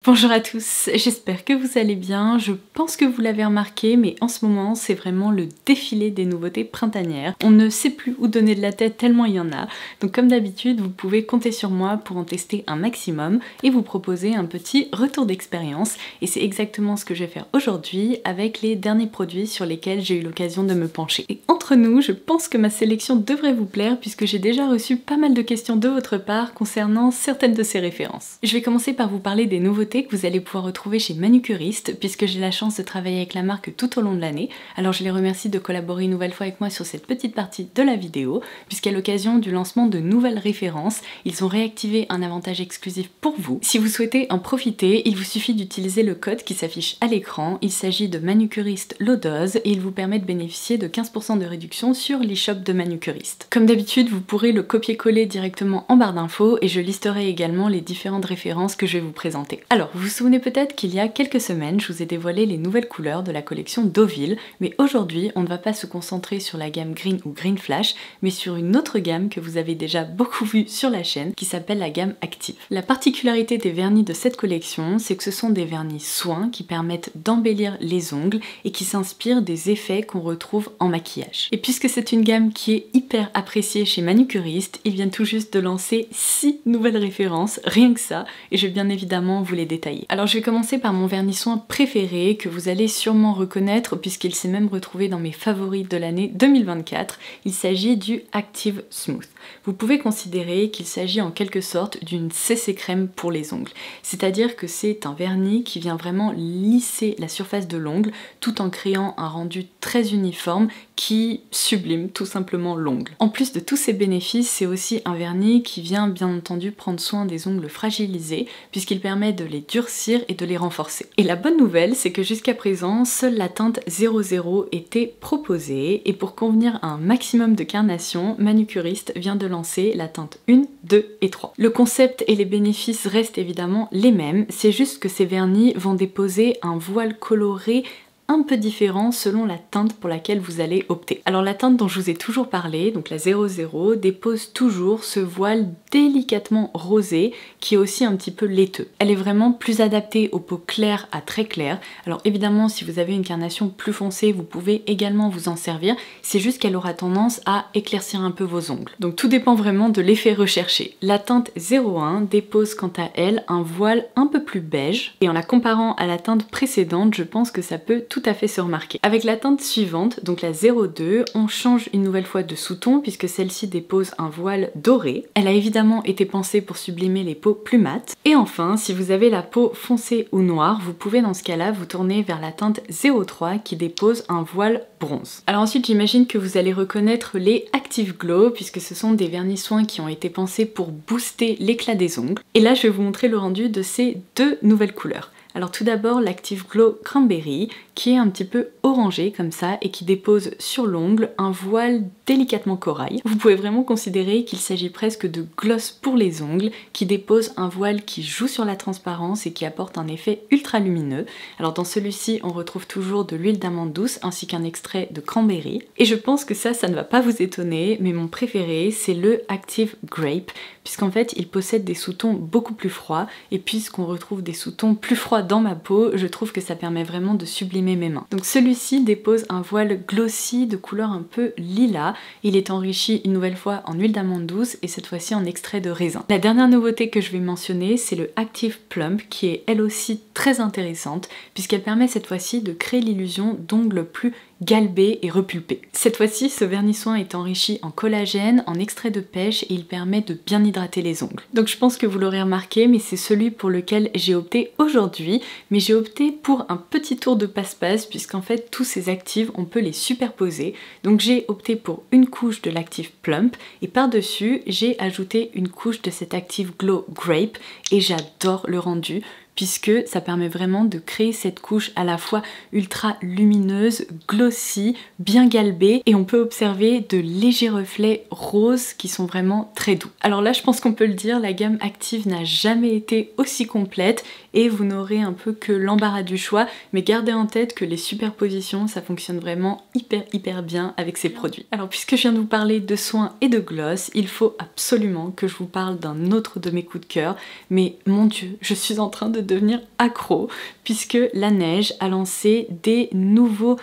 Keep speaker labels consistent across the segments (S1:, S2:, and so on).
S1: Bonjour à tous, j'espère que vous allez bien. Je pense que vous l'avez remarqué, mais en ce moment c'est vraiment le défilé des nouveautés printanières. On ne sait plus où donner de la tête tellement il y en a. Donc comme d'habitude, vous pouvez compter sur moi pour en tester un maximum et vous proposer un petit retour d'expérience. Et c'est exactement ce que je vais faire aujourd'hui avec les derniers produits sur lesquels j'ai eu l'occasion de me pencher. Et entre nous, je pense que ma sélection devrait vous plaire puisque j'ai déjà reçu pas mal de questions de votre part concernant certaines de ces références. Je vais commencer par vous parler des nouveautés que vous allez pouvoir retrouver chez Manucuriste puisque j'ai la chance de travailler avec la marque tout au long de l'année. Alors je les remercie de collaborer une nouvelle fois avec moi sur cette petite partie de la vidéo puisqu'à l'occasion du lancement de nouvelles références, ils ont réactivé un avantage exclusif pour vous. Si vous souhaitez en profiter, il vous suffit d'utiliser le code qui s'affiche à l'écran. Il s'agit de Manucuriste Low Dose et il vous permet de bénéficier de 15% de réduction sur l'e-shop de Manucuriste. Comme d'habitude, vous pourrez le copier-coller directement en barre d'infos et je listerai également les différentes références que je vais vous présenter. Alors, vous vous souvenez peut-être qu'il y a quelques semaines, je vous ai dévoilé les nouvelles couleurs de la collection Deauville, mais aujourd'hui, on ne va pas se concentrer sur la gamme Green ou Green Flash, mais sur une autre gamme que vous avez déjà beaucoup vue sur la chaîne, qui s'appelle la gamme Active. La particularité des vernis de cette collection, c'est que ce sont des vernis soins qui permettent d'embellir les ongles et qui s'inspirent des effets qu'on retrouve en maquillage. Et puisque c'est une gamme qui est hyper appréciée chez Manucuriste, ils viennent tout juste de lancer 6 nouvelles références, rien que ça, et je vais bien évidemment vous les détailler. Alors je vais commencer par mon vernis soin préféré que vous allez sûrement reconnaître puisqu'il s'est même retrouvé dans mes favoris de l'année 2024. Il s'agit du Active Smooth. Vous pouvez considérer qu'il s'agit en quelque sorte d'une CC crème pour les ongles. C'est-à-dire que c'est un vernis qui vient vraiment lisser la surface de l'ongle tout en créant un rendu très uniforme qui sublime tout simplement l'ongle. En plus de tous ces bénéfices, c'est aussi un vernis qui vient bien entendu prendre soin des ongles fragilisés puisqu'il permet de les durcir et de les renforcer. Et la bonne nouvelle, c'est que jusqu'à présent, seule la teinte 00 était proposée et pour convenir à un maximum de carnation, Manucuriste vient de lancer la teinte 1, 2 et 3. Le concept et les bénéfices restent évidemment les mêmes, c'est juste que ces vernis vont déposer un voile coloré un peu différent selon la teinte pour laquelle vous allez opter. Alors la teinte dont je vous ai toujours parlé, donc la 00, dépose toujours ce voile délicatement rosé qui est aussi un petit peu laiteux. Elle est vraiment plus adaptée aux peaux claires à très claires. Alors évidemment si vous avez une carnation plus foncée, vous pouvez également vous en servir, c'est juste qu'elle aura tendance à éclaircir un peu vos ongles. Donc tout dépend vraiment de l'effet recherché. La teinte 01 dépose quant à elle un voile un peu plus beige et en la comparant à la teinte précédente, je pense que ça peut tout à fait se remarquer. Avec la teinte suivante, donc la 02, on change une nouvelle fois de sous-ton puisque celle-ci dépose un voile doré. Elle a évidemment été pensée pour sublimer les peaux plus mates. Et enfin, si vous avez la peau foncée ou noire, vous pouvez dans ce cas-là vous tourner vers la teinte 03 qui dépose un voile bronze. Alors ensuite, j'imagine que vous allez reconnaître les Active Glow puisque ce sont des vernis soins qui ont été pensés pour booster l'éclat des ongles. Et là, je vais vous montrer le rendu de ces deux nouvelles couleurs. Alors tout d'abord l'Active Glow Cranberry qui est un petit peu orangé comme ça et qui dépose sur l'ongle un voile délicatement corail. Vous pouvez vraiment considérer qu'il s'agit presque de gloss pour les ongles qui dépose un voile qui joue sur la transparence et qui apporte un effet ultra lumineux. Alors dans celui-ci on retrouve toujours de l'huile d'amande douce ainsi qu'un extrait de cranberry. Et je pense que ça ne va pas vous étonner, mais mon préféré c'est le Active Grape puisqu'en fait il possède des sous-tons beaucoup plus froids et puisqu'on retrouve des sous-tons plus froids dans ma peau, je trouve que ça permet vraiment de sublimer mes mains. Donc celui-ci dépose un voile glossy de couleur un peu lilas. Il est enrichi une nouvelle fois en huile d'amande douce et cette fois-ci en extrait de raisin. La dernière nouveauté que je vais mentionner, c'est le Active Plump qui est elle aussi très intéressante puisqu'elle permet cette fois-ci de créer l'illusion d'ongles plus galbé et repulpé. Cette fois-ci, ce vernis soin est enrichi en collagène, en extrait de pêche et il permet de bien hydrater les ongles. Donc je pense que vous l'aurez remarqué, mais c'est celui pour lequel j'ai opté aujourd'hui, mais j'ai opté pour un petit tour de passe-passe puisqu'en fait tous ces actifs on peut les superposer. Donc j'ai opté pour une couche de l'Active Plump et par-dessus j'ai ajouté une couche de cet Active Glow Grape et j'adore le rendu puisque ça permet vraiment de créer cette couche à la fois ultra lumineuse, glossy, bien galbée et on peut observer de légers reflets roses qui sont vraiment très doux. Alors là je pense qu'on peut le dire, la gamme Active n'a jamais été aussi complète et vous n'aurez un peu que l'embarras du choix, mais gardez en tête que les superpositions ça fonctionne vraiment hyper bien avec ces produits. Alors puisque je viens de vous parler de soins et de gloss, il faut absolument que je vous parle d'un autre de mes coups de cœur, mais mon dieu, je suis en train de devenir accro puisque la neige a lancé des nouveaux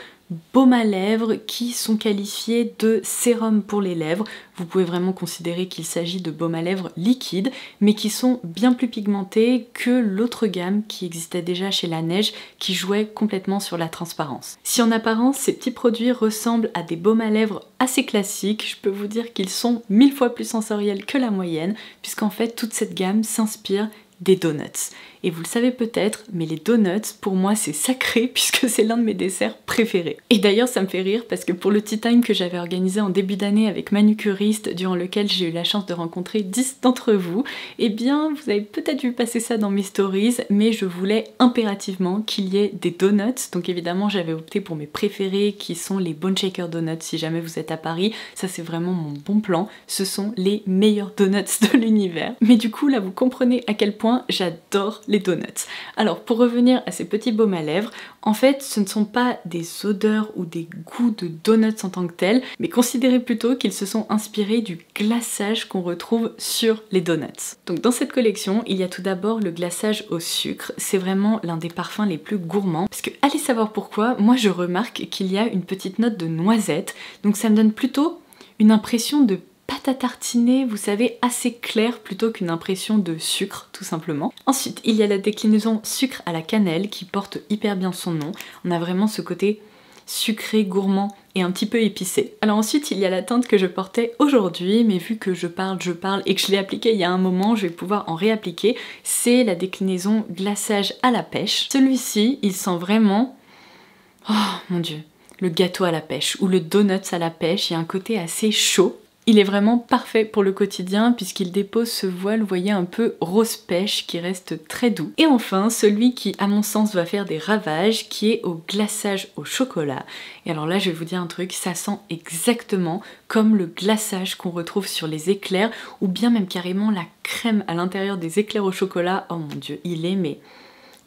S1: baumes à lèvres qui sont qualifiés de sérum pour les lèvres. Vous pouvez vraiment considérer qu'il s'agit de baumes à lèvres liquides, mais qui sont bien plus pigmentés que l'autre gamme qui existait déjà chez La Neige, qui jouait complètement sur la transparence. Si en apparence, ces petits produits ressemblent à des baumes à lèvres assez classiques, je peux vous dire qu'ils sont 1000 fois plus sensoriels que la moyenne, puisqu'en fait, toute cette gamme s'inspire des donuts. Et vous le savez peut-être, mais les donuts, pour moi, c'est sacré puisque c'est l'un de mes desserts préférés. Et d'ailleurs, ça me fait rire parce que pour le tea time que j'avais organisé en début d'année avec Manucuriste, durant lequel j'ai eu la chance de rencontrer 10 d'entre vous, eh bien, vous avez peut-être vu passer ça dans mes stories, mais je voulais impérativement qu'il y ait des donuts. Donc évidemment, j'avais opté pour mes préférés qui sont les Bone Shaker Donuts. Si jamais vous êtes à Paris, ça c'est vraiment mon bon plan. Ce sont les meilleurs donuts de l'univers. Mais du coup, là, vous comprenez à quel point j'adore les donuts. Alors pour revenir à ces petits baumes à lèvres, en fait ce ne sont pas des odeurs ou des goûts de donuts en tant que tels, mais considérez plutôt qu'ils se sont inspirés du glaçage qu'on retrouve sur les donuts. Donc dans cette collection, il y a tout d'abord le glaçage au sucre, c'est vraiment l'un des parfums les plus gourmands, parce que allez savoir pourquoi, moi je remarque qu'il y a une petite note de noisette, donc ça me donne plutôt une impression de pâte à tartiner, vous savez, assez claire plutôt qu'une impression de sucre, tout simplement. Ensuite, il y a la déclinaison sucre à la cannelle qui porte hyper bien son nom. On a vraiment ce côté sucré, gourmand et un petit peu épicé. Alors ensuite, il y a la teinte que je portais aujourd'hui, mais vu que je parle et que je l'ai appliquée il y a un moment, je vais pouvoir en réappliquer. C'est la déclinaison glaçage à la pêche. Celui-ci, il sent vraiment... Oh mon dieu, le gâteau à la pêche ou le donut à la pêche. Il y a un côté assez chaud. Il est vraiment parfait pour le quotidien puisqu'il dépose ce voile, vous voyez, un peu rose pêche qui reste très doux. Et enfin, celui qui, à mon sens, va faire des ravages, qui est au glaçage au chocolat. Et alors là, je vais vous dire un truc, ça sent exactement comme le glaçage qu'on retrouve sur les éclairs ou bien même carrément la crème à l'intérieur des éclairs au chocolat. Oh mon dieu, il est mais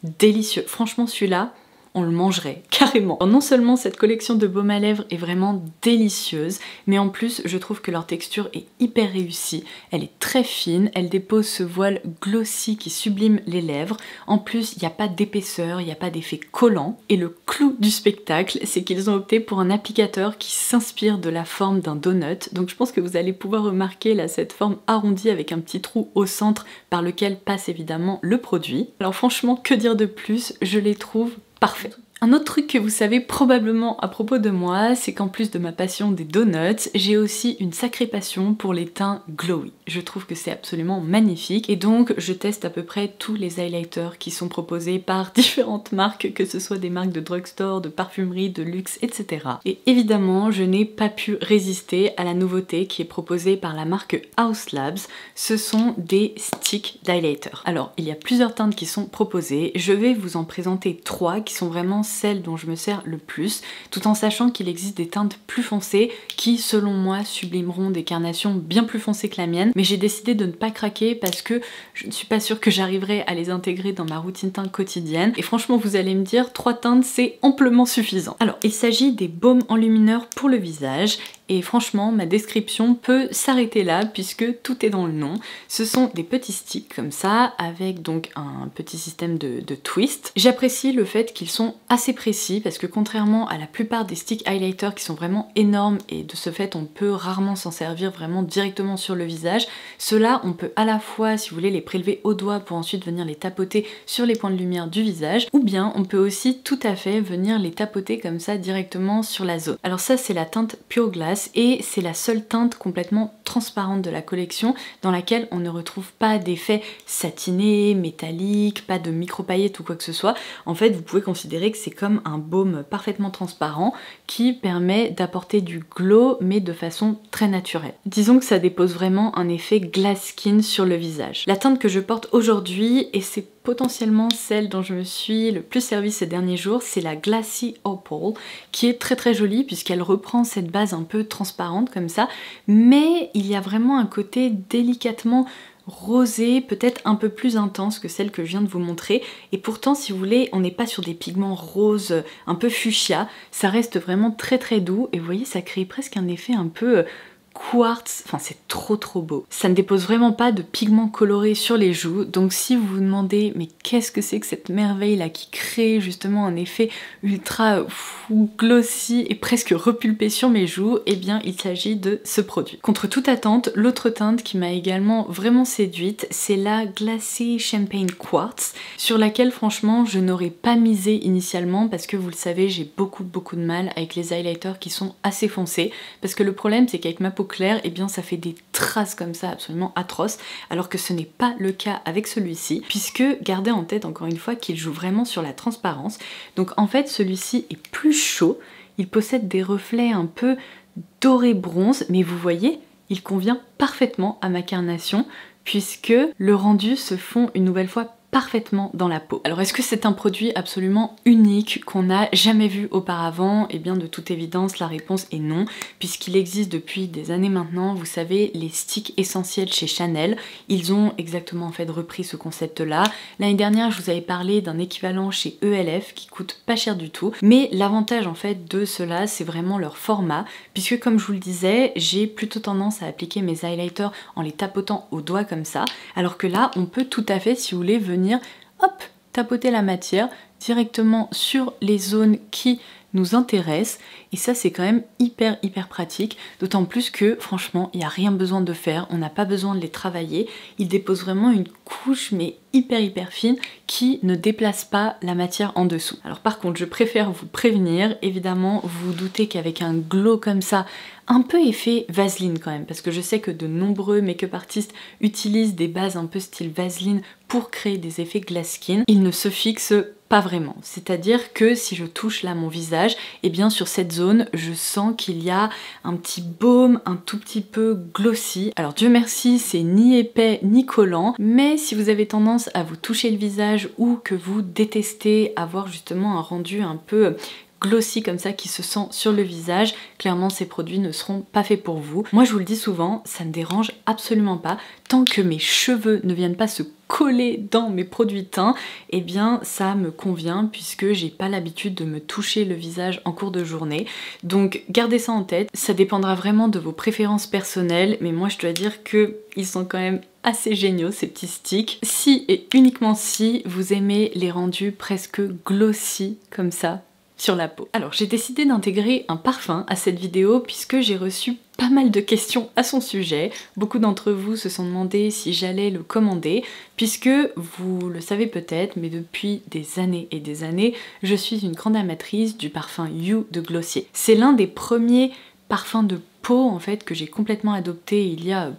S1: délicieux. Franchement, celui-là, on le mangerait, carrément. Alors, non seulement cette collection de baumes à lèvres est vraiment délicieuse, mais en plus je trouve que leur texture est hyper réussie. Elle est très fine, elle dépose ce voile glossy qui sublime les lèvres. En plus, il n'y a pas d'épaisseur, il n'y a pas d'effet collant. Et le clou du spectacle, c'est qu'ils ont opté pour un applicateur qui s'inspire de la forme d'un donut. Donc je pense que vous allez pouvoir remarquer là cette forme arrondie avec un petit trou au centre par lequel passe évidemment le produit. Alors franchement, que dire de plus, je les trouve parfait. Un autre truc que vous savez probablement à propos de moi, c'est qu'en plus de ma passion des donuts, j'ai aussi une sacrée passion pour les teints glowy. Je trouve que c'est absolument magnifique et donc je teste à peu près tous les highlighters qui sont proposés par différentes marques, que ce soit des marques de drugstore, de parfumerie, de luxe, etc. Et évidemment, je n'ai pas pu résister à la nouveauté qui est proposée par la marque Haus Labs. Ce sont des sticks d'highlighter. Alors, il y a plusieurs teintes qui sont proposées. Je vais vous en présenter 3 qui sont vraiment celles dont je me sers le plus, tout en sachant qu'il existe des teintes plus foncées qui, selon moi, sublimeront des carnations bien plus foncées que la mienne, mais j'ai décidé de ne pas craquer parce que je ne suis pas sûre que j'arriverai à les intégrer dans ma routine teinte quotidienne, et franchement vous allez me dire 3 teintes c'est amplement suffisant. Alors il s'agit des baumes enlumineurs pour le visage, et franchement ma description peut s'arrêter là puisque tout est dans le nom. Ce sont des petits sticks comme ça avec donc un petit système de twist. J'apprécie le fait qu'ils sont assez précis parce que contrairement à la plupart des sticks highlighters qui sont vraiment énormes et de ce fait on peut rarement s'en servir vraiment directement sur le visage, ceux-là on peut à la fois, si vous voulez, les prélever au doigt pour ensuite venir les tapoter sur les points de lumière du visage, ou bien on peut aussi tout à fait venir les tapoter comme ça directement sur la zone. Alors ça c'est la teinte Pure Glass et c'est la seule teinte complètement transparente de la collection dans laquelle on ne retrouve pas d'effet satiné, métallique, pas de micro-paillettes ou quoi que ce soit. En fait vous pouvez considérer que c'est comme un baume parfaitement transparent qui permet d'apporter du glow mais de façon très naturelle. Disons que ça dépose vraiment un effet glass skin sur le visage. La teinte que je porte aujourd'hui, et c'est potentiellement celle dont je me suis le plus servie ces derniers jours, c'est la Glassy Opal, qui est très très jolie puisqu'elle reprend cette base un peu transparente comme ça, mais il y a vraiment un côté délicatement rosé, peut-être un peu plus intense que celle que je viens de vous montrer, et pourtant si vous voulez on n'est pas sur des pigments roses un peu fuchsia, ça reste vraiment très très doux et vous voyez ça crée presque un effet un peu quartz, enfin c'est trop beau. Ça ne dépose vraiment pas de pigments colorés sur les joues, donc si vous vous demandez mais qu'est-ce que c'est que cette merveille là qui crée justement un effet ultra glossy et presque repulpé sur mes joues, eh bien il s'agit de ce produit. Contre toute attente, l'autre teinte qui m'a également vraiment séduite, c'est la Glacé Champagne Quartz, sur laquelle franchement je n'aurais pas misé initialement parce que vous le savez, j'ai beaucoup de mal avec les highlighters qui sont assez foncés, parce que le problème c'est qu'avec ma peau claire, eh bien ça fait des traces comme ça absolument atroces, alors que ce n'est pas le cas avec celui-ci, puisque gardez en tête encore une fois qu'il joue vraiment sur la transparence. Donc en fait celui-ci est plus chaud, il possède des reflets un peu doré bronze, mais vous voyez, il convient parfaitement à ma carnation, puisque le rendu se fond une nouvelle fois parfaitement dans la peau. Alors est-ce que c'est un produit absolument unique qu'on n'a jamais vu auparavant? Eh bien de toute évidence la réponse est non, puisqu'il existe depuis des années maintenant, vous savez, les sticks essentiels chez Chanel. Ils ont exactement en fait repris ce concept là. L'année dernière je vous avais parlé d'un équivalent chez ELF qui coûte pas cher du tout, mais l'avantage en fait de cela c'est vraiment leur format, puisque comme je vous le disais, j'ai plutôt tendance à appliquer mes highlighters en les tapotant au doigt comme ça, alors que là on peut tout à fait, si vous voulez, venir hop, tapoter la matière directement sur les zones qui nous intéressent, et ça c'est quand même hyper pratique, d'autant plus que franchement il n'y a rien besoin de faire, on n'a pas besoin de les travailler, ils déposent vraiment une couche mais hyper fine qui ne déplace pas la matière en dessous. Alors par contre je préfère vous prévenir, évidemment vous vous doutez qu'avec un glow comme ça, un peu effet Vaseline quand même, parce que je sais que de nombreux make-up artistes utilisent des bases un peu style Vaseline pour créer des effets glass skin, ils ne se fixent pas vraiment. C'est-à-dire que si je touche là mon visage, et bien sur cette zone, je sens qu'il y a un petit baume, un tout petit peu glossy. Alors Dieu merci, c'est ni épais ni collant, mais si vous avez tendance à vous toucher le visage ou que vous détestez avoir justement un rendu un peu glossy comme ça qui se sent sur le visage, clairement ces produits ne seront pas faits pour vous. Moi je vous le dis souvent, ça ne dérange absolument pas, tant que mes cheveux ne viennent pas se coller dans mes produits teints, eh bien ça me convient puisque j'ai pas l'habitude de me toucher le visage en cours de journée. Donc gardez ça en tête, ça dépendra vraiment de vos préférences personnelles, mais moi je dois dire que ils sont quand même assez géniaux ces petits sticks. Si et uniquement si vous aimez les rendus presque glossy comme ça sur la peau. Alors j'ai décidé d'intégrer un parfum à cette vidéo puisque j'ai reçu pas mal de questions à son sujet. Beaucoup d'entre vous se sont demandé si j'allais le commander, puisque vous le savez peut-être, mais depuis des années et des années, je suis une grande amatrice du parfum You de Glossier. C'est l'un des premiers parfums de peau en fait que j'ai complètement adopté il y a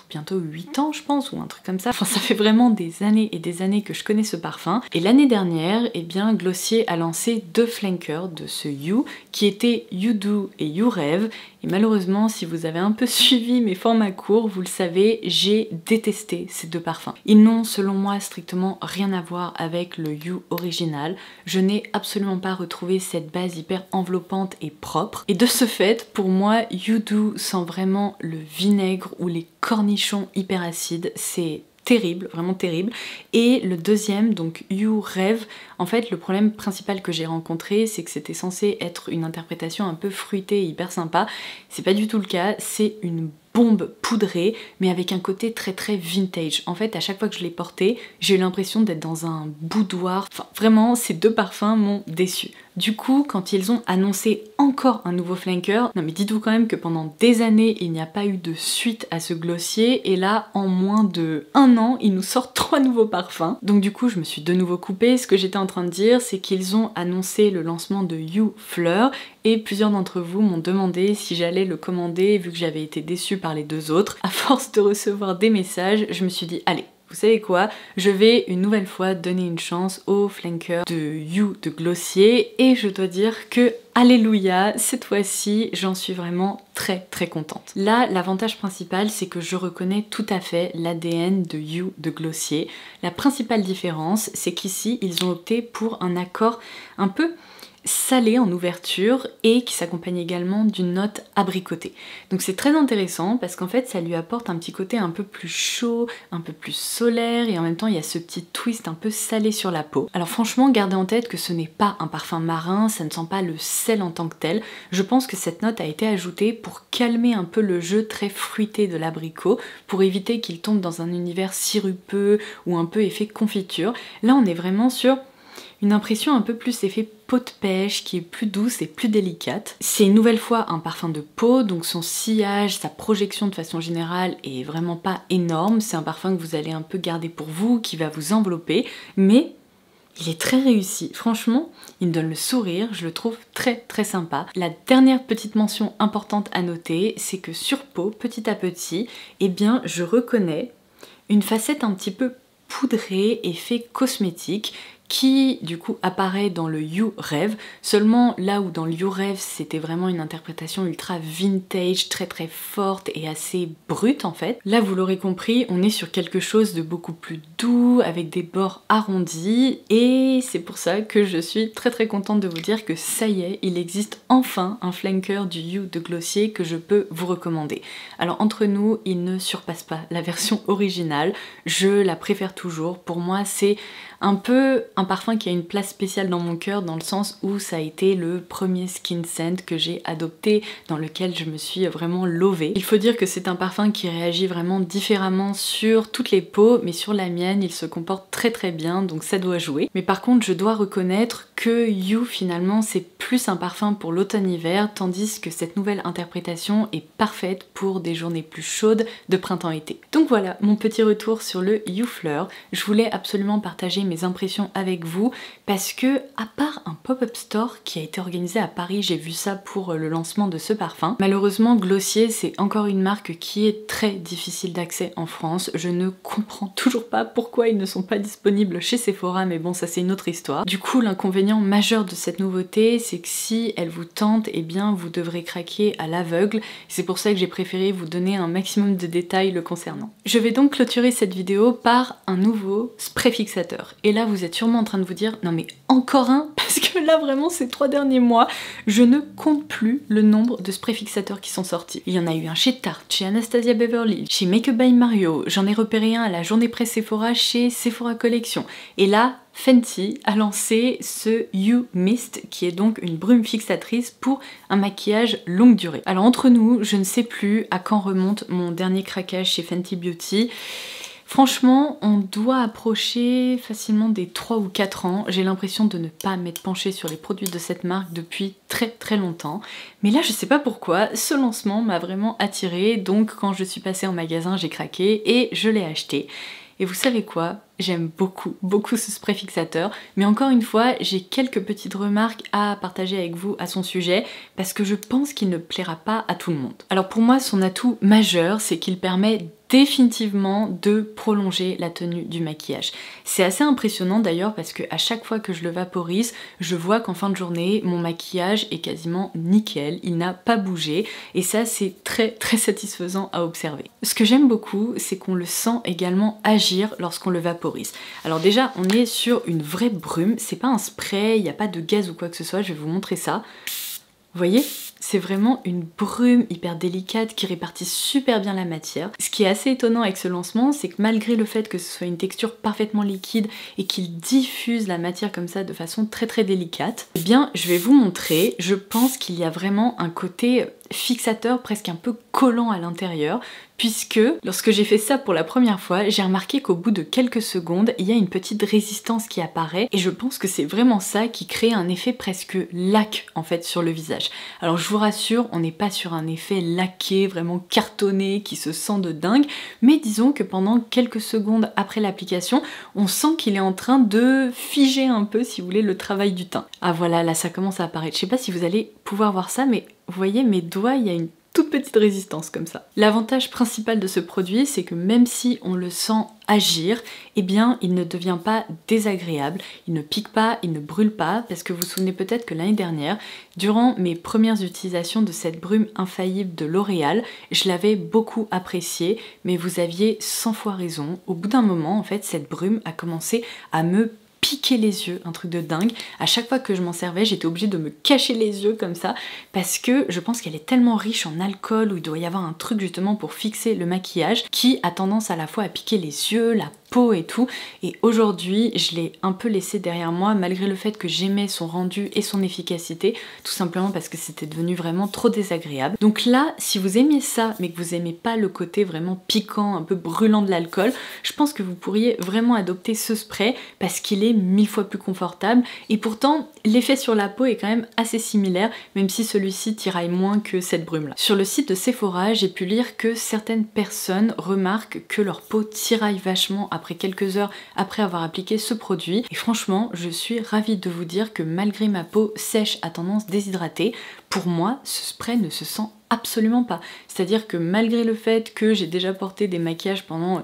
S1: bientôt 8 ans je pense, ou un truc comme ça. Enfin ça fait vraiment des années et des années que je connais ce parfum. Et l'année dernière, eh bien Glossier a lancé 2 flankers de ce You, qui étaient You Do et You Rêve. Et malheureusement, si vous avez un peu suivi mes formats courts, vous le savez, j'ai détesté ces 2 parfums. Ils n'ont selon moi strictement rien à voir avec le You original. Je n'ai absolument pas retrouvé cette base hyper enveloppante et propre. Et de ce fait, pour moi, You Do sent vraiment le vinaigre ou les cornichons hyper acides. C'est terrible, vraiment terrible. Et le deuxième, donc You Rêve, en fait le problème principal que j'ai rencontré, c'est que c'était censé être une interprétation un peu fruitée et hyper sympa. C'est pas du tout le cas, c'est une bombe poudrée, mais avec un côté très vintage. En fait, à chaque fois que je l'ai porté, j'ai eu l'impression d'être dans un boudoir. Enfin, vraiment, ces 2 parfums m'ont déçue. Du coup, quand ils ont annoncé encore un nouveau flanker, non mais dites-vous quand même que pendant des années, il n'y a pas eu de suite à ce Glossier, et là, en moins de 1 an, ils nous sortent 3 nouveaux parfums. Donc du coup, je me suis de nouveau coupée. Ce que j'étais en train de dire, c'est qu'ils ont annoncé le lancement de You Fleur, et plusieurs d'entre vous m'ont demandé si j'allais le commander vu que j'avais été déçue par les 2 autres. À force de recevoir des messages, je me suis dit allez, vous savez quoi, je vais une nouvelle fois donner une chance au flanker de You de Glossier, et je dois dire que alléluia, cette fois-ci j'en suis vraiment très contente. Là, l'avantage principal, c'est que je reconnais tout à fait l'ADN de You de Glossier. La principale différence, c'est qu'ici ils ont opté pour un accord un peu salé en ouverture et qui s'accompagne également d'une note abricotée. Donc c'est très intéressant parce qu'en fait ça lui apporte un petit côté un peu plus chaud, un peu plus solaire et en même temps il y a ce petit twist un peu salé sur la peau. Alors franchement gardez en tête que ce n'est pas un parfum marin, ça ne sent pas le sel en tant que tel. Je pense que cette note a été ajoutée pour calmer un peu le jeu très fruité de l'abricot, pour éviter qu'il tombe dans un univers sirupeux ou un peu effet confiture. Là on est vraiment sur une impression un peu plus effet peau de pêche qui est plus douce et plus délicate. C'est une nouvelle fois un parfum de peau, donc son sillage, sa projection de façon générale est vraiment pas énorme. C'est un parfum que vous allez un peu garder pour vous, qui va vous envelopper, mais il est très réussi. Franchement, il me donne le sourire, je le trouve très très sympa. La dernière petite mention importante à noter, c'est que sur peau, petit à petit, eh bien je reconnais une facette un petit peu poudrée, effet cosmétique, qui du coup apparaît dans le You Rêve, seulement là où dans le You Rêve c'était vraiment une interprétation ultra vintage, très très forte et assez brute en fait. Là vous l'aurez compris, on est sur quelque chose de beaucoup plus doux, avec des bords arrondis, et c'est pour ça que je suis très très contente de vous dire que ça y est, il existe enfin un flanker du You de Glossier que je peux vous recommander. Alors entre nous, il ne surpasse pas la version originale, je la préfère toujours. Pour moi c'est un peu un parfum qui a une place spéciale dans mon cœur, dans le sens où ça a été le premier skin scent que j'ai adopté, dans lequel je me suis vraiment lovée. Il faut dire que c'est un parfum qui réagit vraiment différemment sur toutes les peaux, mais sur la mienne il se comporte très très bien, donc ça doit jouer. Mais par contre je dois reconnaître que You finalement c'est plus un parfum pour l'automne-hiver, tandis que cette nouvelle interprétation est parfaite pour des journées plus chaudes de printemps-été. Donc voilà mon petit retour sur le You Fleur. Je voulais absolument partager mes impressions avec vous parce que, à part un pop-up store qui a été organisé à Paris, j'ai vu ça pour le lancement de ce parfum, malheureusement Glossier c'est encore une marque qui est très difficile d'accès en France. Je ne comprends toujours pas pourquoi ils ne sont pas disponibles chez Sephora, mais bon ça c'est une autre histoire. Du coup l'inconvénient majeur de cette nouveauté c'est que si elle vous tente, eh bien vous devrez craquer à l'aveugle. C'est pour ça que j'ai préféré vous donner un maximum de détails le concernant. Je vais donc clôturer cette vidéo par un nouveau spray fixateur. Et là vous êtes sûrement en train de vous dire non mais encore un, parce que là vraiment ces 3 derniers mois je ne compte plus le nombre de sprays fixateurs qui sont sortis. Il y en a eu un chez Tarte, chez Anastasia Beverly, chez Make Up by Mario, j'en ai repéré un à la journée presse Sephora chez Sephora Collection, et là Fenty a lancé ce You Mist qui est donc une brume fixatrice pour un maquillage longue durée. Alors entre nous, je ne sais plus à quand remonte mon dernier craquage chez Fenty Beauty. Franchement, on doit approcher facilement des 3 ou 4 ans. J'ai l'impression de ne pas m'être penchée sur les produits de cette marque depuis très très longtemps. Mais là, je sais pas pourquoi, ce lancement m'a vraiment attirée. Donc quand je suis passée en magasin, j'ai craqué et je l'ai acheté. Et vous savez quoi? J'aime beaucoup ce spray fixateur, mais encore une fois, j'ai quelques petites remarques à partager avec vous à son sujet, parce que je pense qu'il ne plaira pas à tout le monde. Alors pour moi, son atout majeur, c'est qu'il permet définitivement de prolonger la tenue du maquillage. C'est assez impressionnant d'ailleurs parce que à chaque fois que je le vaporise, je vois qu'en fin de journée, mon maquillage est quasiment nickel, il n'a pas bougé, et ça c'est très très satisfaisant à observer. Ce que j'aime beaucoup, c'est qu'on le sent également agir lorsqu'on le vaporise. Alors déjà, on est sur une vraie brume, c'est pas un spray, il n'y a pas de gaz ou quoi que ce soit, je vais vous montrer ça. Vous voyez? C'est vraiment une brume hyper délicate qui répartit super bien la matière. Ce qui est assez étonnant avec ce lancement, c'est que malgré le fait que ce soit une texture parfaitement liquide et qu'il diffuse la matière comme ça de façon très très délicate, eh bien je vais vous montrer, je pense qu'il y a vraiment un côté fixateur presque un peu collant à l'intérieur, puisque lorsque j'ai fait ça pour la première fois, j'ai remarqué qu'au bout de quelques secondes, il y a une petite résistance qui apparaît, et je pense que c'est vraiment ça qui crée un effet presque laque en fait sur le visage. Alors je vous rassure, on n'est pas sur un effet laqué, vraiment cartonné, qui se sent de dingue, mais disons que pendant quelques secondes après l'application, on sent qu'il est en train de figer un peu, si vous voulez, le travail du teint. Ah voilà, là ça commence à apparaître. Je sais pas si vous allez pouvoir voir ça, mais vous voyez mes doigts, il y a une toute petite résistance comme ça. L'avantage principal de ce produit, c'est que même si on le sent agir, eh bien il ne devient pas désagréable, il ne pique pas, il ne brûle pas, parce que vous vous souvenez peut-être que l'année dernière, durant mes premières utilisations de cette brume infaillible de L'Oréal, je l'avais beaucoup appréciée, mais vous aviez 100 fois raison. Au bout d'un moment, en fait, cette brume a commencé à me piqué les yeux, un truc de dingue. À chaque fois que je m'en servais, j'étais obligée de me cacher les yeux comme ça parce que je pense qu'elle est tellement riche en alcool, où il doit y avoir un truc justement pour fixer le maquillage qui a tendance à la fois à piquer les yeux, la peau et tout. Et aujourd'hui, je l'ai un peu laissé derrière moi malgré le fait que j'aimais son rendu et son efficacité, tout simplement parce que c'était devenu vraiment trop désagréable. Donc là, si vous aimiez ça mais que vous aimez pas le côté vraiment piquant, un peu brûlant de l'alcool, je pense que vous pourriez vraiment adopter ce spray parce qu'il est 1000 fois plus confortable et pourtant l'effet sur la peau est quand même assez similaire, même si celui-ci tiraille moins que cette brume là. Sur le site de Sephora, j'ai pu lire que certaines personnes remarquent que leur peau tiraille vachement après quelques heures après avoir appliqué ce produit et franchement je suis ravie de vous dire que malgré ma peau sèche à tendance déshydratée, pour moi ce spray ne se sent absolument pas. C'est-à-dire que malgré le fait que j'ai déjà porté des maquillages pendant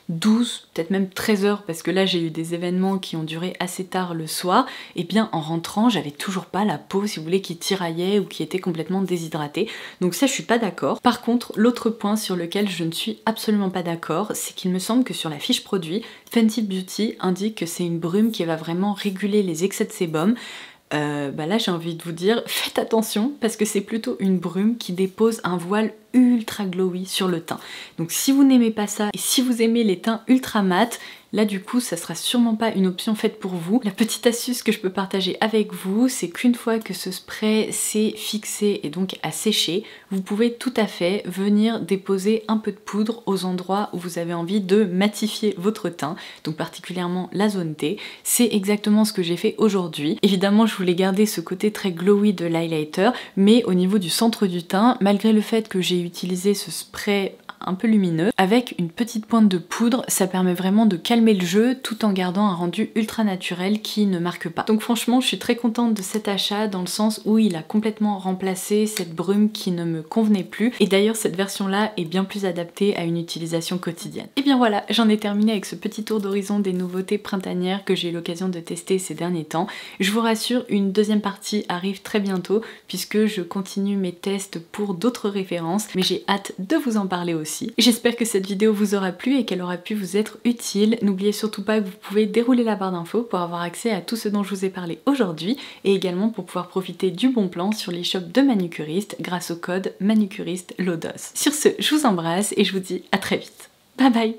S1: 12, peut-être même 13 heures, parce que là j'ai eu des événements qui ont duré assez tard le soir, et bien en rentrant j'avais toujours pas la peau, si vous voulez, qui tiraillait ou qui était complètement déshydratée. Donc ça je suis pas d'accord. Par contre, l'autre point sur lequel je ne suis absolument pas d'accord, c'est qu'il me semble que sur la fiche produit, Fenty Beauty indique que c'est une brume qui va vraiment réguler les excès de sébum. Là j'ai envie de vous dire, faites attention parce que c'est plutôt une brume qui dépose un voile ultra glowy sur le teint. Donc si vous n'aimez pas ça et si vous aimez les teints ultra mat, là du coup ça sera sûrement pas une option faite pour vous. La petite astuce que je peux partager avec vous, c'est qu'une fois que ce spray s'est fixé et donc a séché, vous pouvez tout à fait venir déposer un peu de poudre aux endroits où vous avez envie de matifier votre teint, donc particulièrement la zone T. C'est exactement ce que j'ai fait aujourd'hui. Évidemment je voulais garder ce côté très glowy de l'highlighter, mais au niveau du centre du teint, malgré le fait que j'ai utilisé ce spray un peu lumineux, avec une petite pointe de poudre, ça permet vraiment de calmer le jeu tout en gardant un rendu ultra naturel qui ne marque pas. Donc franchement je suis très contente de cet achat dans le sens où il a complètement remplacé cette brume qui ne me convenait plus, et d'ailleurs cette version là est bien plus adaptée à une utilisation quotidienne. Et bien voilà, j'en ai terminé avec ce petit tour d'horizon des nouveautés printanières que j'ai eu l'occasion de tester ces derniers temps. Je vous rassure, une deuxième partie arrive très bientôt puisque je continue mes tests pour d'autres références, mais j'ai hâte de vous en parler aussi. J'espère que cette vidéo vous aura plu et qu'elle aura pu vous être utile. N'oubliez surtout pas que vous pouvez dérouler la barre d'infos pour avoir accès à tout ce dont je vous ai parlé aujourd'hui et également pour pouvoir profiter du bon plan sur l'e-shop de Manucuriste grâce au code MANUCURISTELODOS. Sur ce, je vous embrasse et je vous dis à très vite. Bye bye!